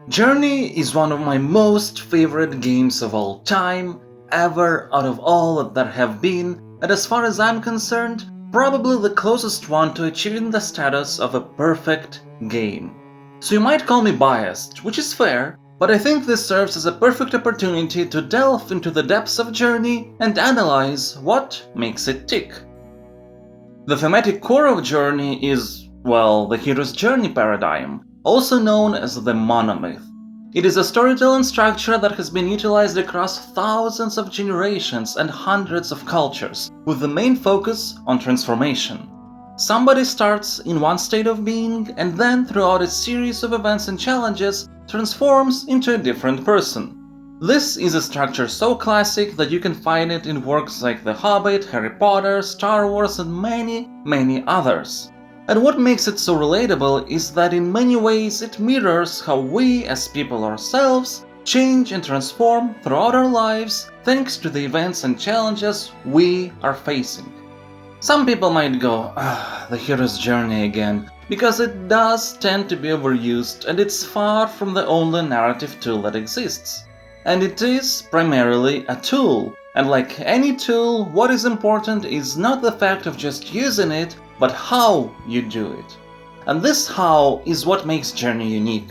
Journey is one of my most favorite games of all time, ever out of all that have been, and as far as I'm concerned, probably the closest one to achieving the status of a perfect game. So you might call me biased, which is fair, but I think this serves as a perfect opportunity to delve into the depths of Journey and analyze what makes it tick. The thematic core of Journey is, well, the hero's journey paradigm, also known as the Monomyth. It is a storytelling structure that has been utilized across thousands of generations and hundreds of cultures, with the main focus on transformation. Somebody starts in one state of being and then, throughout a series of events and challenges, transforms into a different person. This is a structure so classic that you can find it in works like The Hobbit, Harry Potter, Star Wars, and many others. And what makes it so relatable is that in many ways it mirrors how we, as people ourselves, change and transform throughout our lives thanks to the events and challenges we are facing. Some people might go, the hero's journey again, because it does tend to be overused and it's far from the only narrative tool that exists. And it is primarily a tool, and like any tool, what is important is not the fact of just using it, but how you do it. And this how is what makes Journey unique.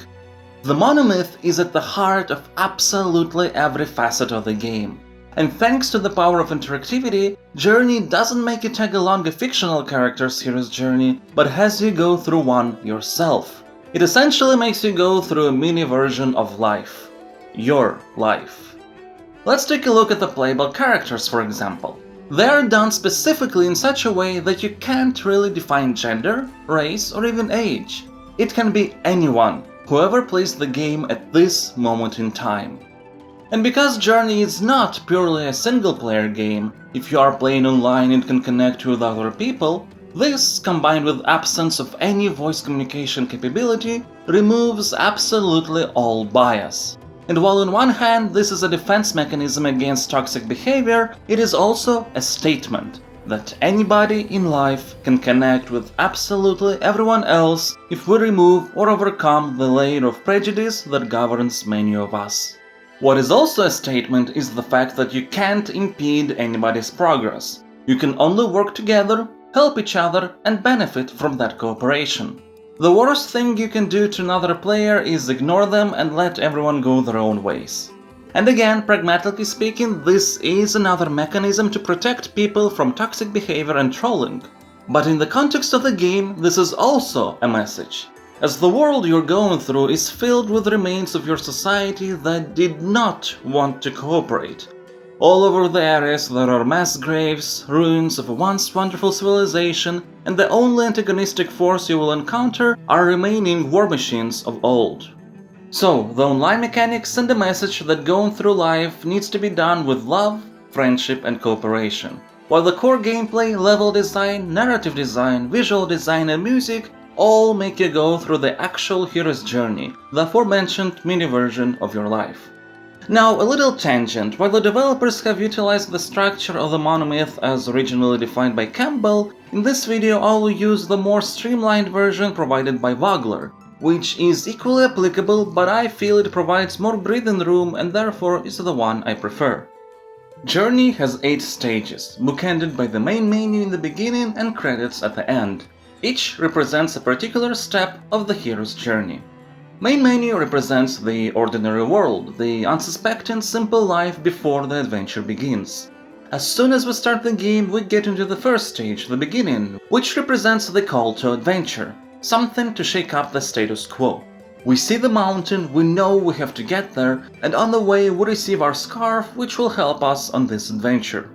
The Monomyth is at the heart of absolutely every facet of the game. And thanks to the power of interactivity, Journey doesn't make you tag along a fictional character's hero's journey, but has you go through one yourself. It essentially makes you go through a mini version of life. Your life. Let's take a look at the playable characters, for example. They are done specifically in such a way that you can't really define gender, race, or even age. It can be anyone, whoever plays the game at this moment in time. And because Journey is not purely a single-player game, if you are playing online and can connect with other people, this, combined with absence of any voice communication capability, removes absolutely all bias. And while on one hand this is a defense mechanism against toxic behavior, it is also a statement that anybody in life can connect with absolutely everyone else if we remove or overcome the layer of prejudice that governs many of us. What is also a statement is the fact that you can't impede anybody's progress. You can only work together, help each other, and benefit from that cooperation. The worst thing you can do to another player is ignore them and let everyone go their own ways. And again, pragmatically speaking, this is another mechanism to protect people from toxic behavior and trolling. But in the context of the game, this is also a message, as the world you're going through is filled with remains of your society that did not want to cooperate. All over the areas there are mass graves, ruins of a once wonderful civilization, and the only antagonistic force you will encounter are remaining war machines of old. So, the online mechanics send a message that going through life needs to be done with love, friendship, and cooperation. While the core gameplay, level design, narrative design, visual design, and music all make you go through the actual hero's journey, the aforementioned mini version of your life. Now, a little tangent. While the developers have utilized the structure of the Monomyth as originally defined by Campbell, in this video I will use the more streamlined version provided by Vogler, which is equally applicable, but I feel it provides more breathing room and therefore is the one I prefer. Journey has 8 stages, bookended by the main menu in the beginning and credits at the end. Each represents a particular step of the hero's journey. Main menu represents the ordinary world, the unsuspecting, simple life before the adventure begins. As soon as we start the game, we get into the first stage, the beginning, which represents the call to adventure, something to shake up the status quo. We see the mountain, we know we have to get there, and on the way we receive our scarf, which will help us on this adventure.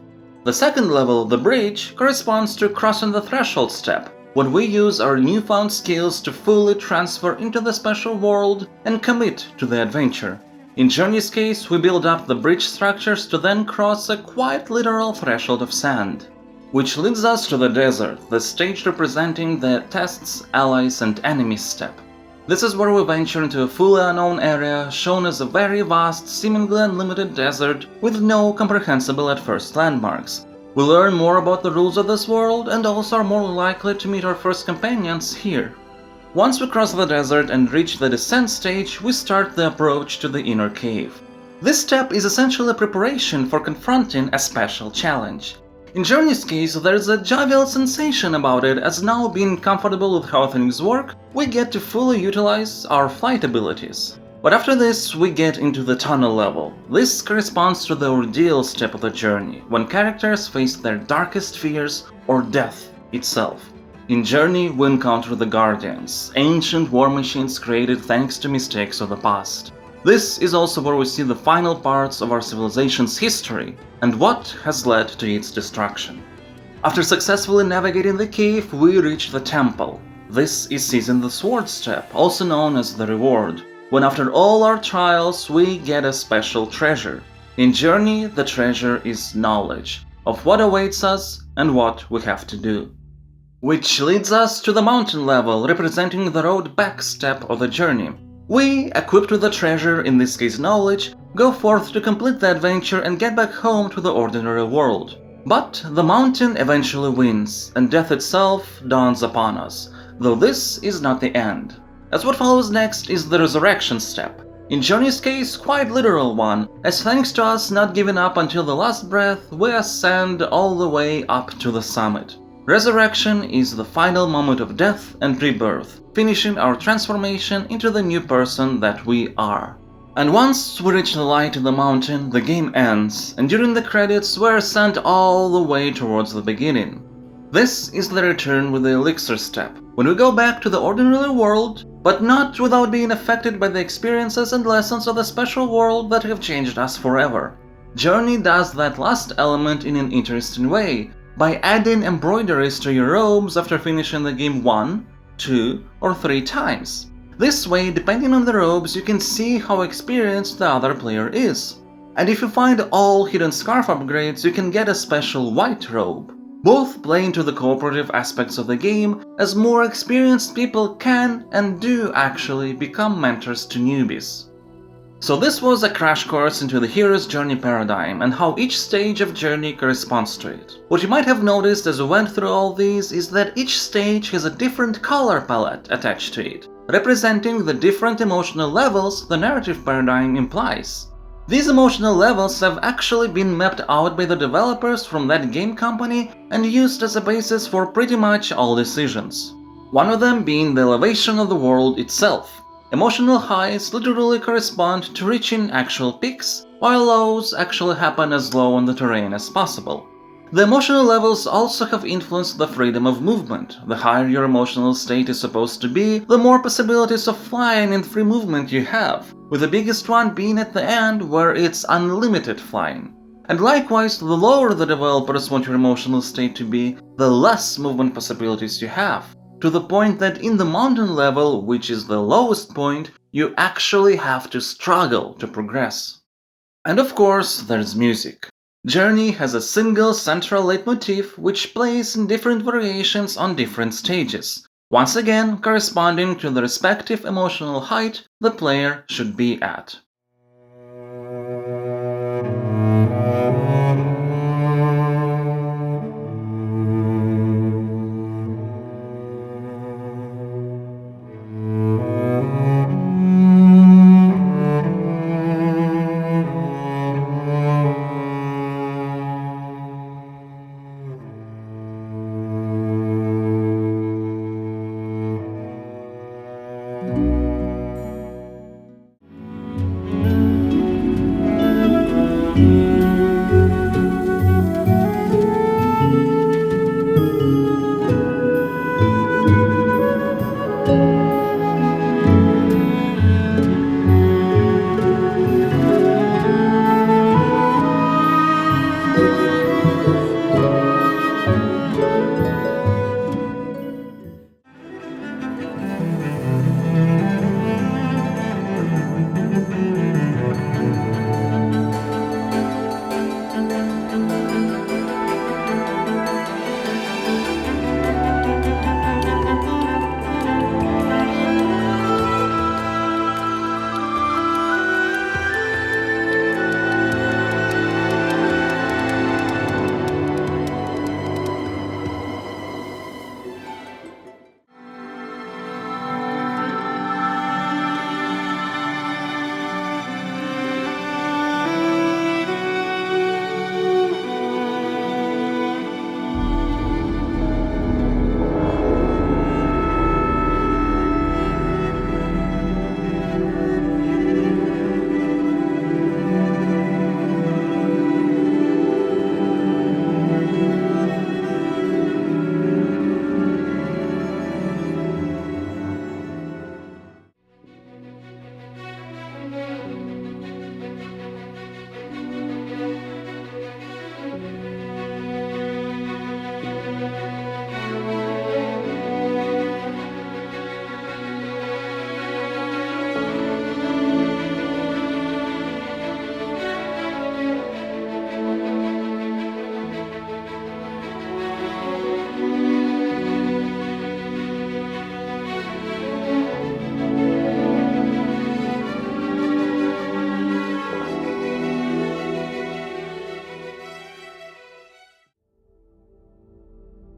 The second level, the bridge, corresponds to crossing the threshold step, when we use our newfound skills to fully transfer into the special world and commit to the adventure. In Journey's case, we build up the bridge structures to then cross a quite literal threshold of sand, which leads us to the desert, the stage representing the tests, allies, and enemies step. This is where we venture into a fully unknown area, shown as a very vast, seemingly unlimited desert with no comprehensible at first landmarks. We learn more about the rules of this world and also are more likely to meet our first companions here. Once we cross the desert and reach the descent stage, we start the approach to the inner cave. This step is essentially preparation for confronting a special challenge. In Journey's case, there's a jovial sensation about it, as now being comfortable with how things work, we get to fully utilize our flight abilities. But after this, we get into the tunnel level. This corresponds to the ordeal step of the journey, when characters face their darkest fears or death itself. In Journey, we encounter the Guardians, ancient war machines created thanks to mistakes of the past. This is also where we see the final parts of our civilization's history and what has led to its destruction. After successfully navigating the cave, we reach the temple. This is Seizing the Sword step, also known as the reward, when after all our trials we get a special treasure. In Journey, the treasure is knowledge of what awaits us and what we have to do. Which leads us to the mountain level, representing the road back step of the journey. We, equipped with the treasure, in this case knowledge, go forth to complete the adventure and get back home to the ordinary world. But the mountain eventually wins, and death itself dawns upon us, though this is not the end. As what follows next is the resurrection step. In Journey's case, quite literal one, as thanks to us not giving up until the last breath, we ascend all the way up to the summit. Resurrection is the final moment of death and rebirth, finishing our transformation into the new person that we are. And once we reach the light in the mountain, the game ends, and during the credits we're sent all the way towards the beginning. This is the return with the elixir step, when we go back to the ordinary world, but not without being affected by the experiences and lessons of the special world that have changed us forever. Journey does that last element in an interesting way, by adding embroideries to your robes after finishing the game 1, 2, or 3 times. This way, depending on the robes, you can see how experienced the other player is. And if you find all hidden scarf upgrades, you can get a special white robe. Both play into the cooperative aspects of the game, as more experienced people can and do actually become mentors to newbies. So this was a crash course into the hero's journey paradigm and how each stage of journey corresponds to it. What you might have noticed as we went through all these is that each stage has a different color palette attached to it, representing the different emotional levels the narrative paradigm implies. These emotional levels have actually been mapped out by the developers from thatGameCompany and used as a basis for pretty much all decisions. One of them being the elevation of the world itself. Emotional highs literally correspond to reaching actual peaks, while lows actually happen as low on the terrain as possible. The emotional levels also have influenced the freedom of movement. The higher your emotional state is supposed to be, the more possibilities of flying and free movement you have, with the biggest one being at the end where it's unlimited flying. And likewise, the lower the developers want your emotional state to be, the less movement possibilities you have. To the point that in the mountain level, which is the lowest point, you actually have to struggle to progress. And of course, there's music. Journey has a single central leitmotif which plays in different variations on different stages, once again corresponding to the respective emotional height the player should be at.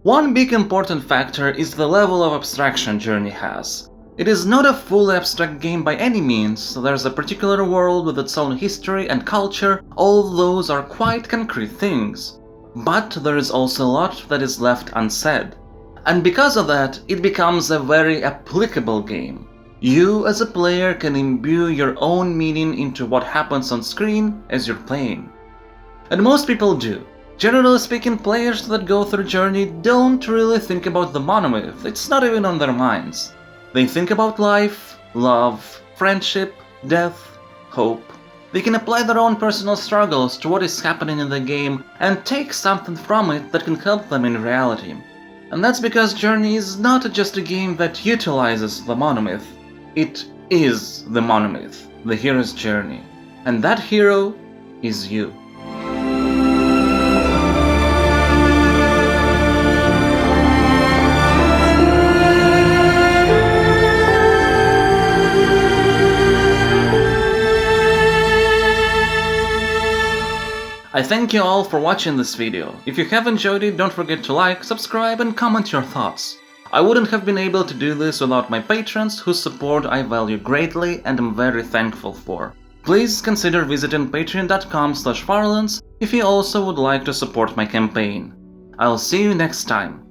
One big important factor is the level of abstraction Journey has. It is not a fully abstract game by any means, there's a particular world with its own history and culture, all those are quite concrete things. But there is also a lot that is left unsaid. And because of that, it becomes a very applicable game. You as a player can imbue your own meaning into what happens on screen as you're playing. And most people do. Generally speaking, players that go through Journey don't really think about the Monomyth, it's not even on their minds. They think about life, love, friendship, death, hope. They can apply their own personal struggles to what is happening in the game and take something from it that can help them in reality. And that's because Journey is not just a game that utilizes the Monomyth, it is the Monomyth, the hero's journey. And that hero is you. I thank you all for watching this video. If you have enjoyed it, don't forget to like, subscribe and comment your thoughts. I wouldn't have been able to do this without my patrons, whose support I value greatly and am very thankful for. Please consider visiting patreon.com/Farlands if you also would like to support my campaign. I'll see you next time.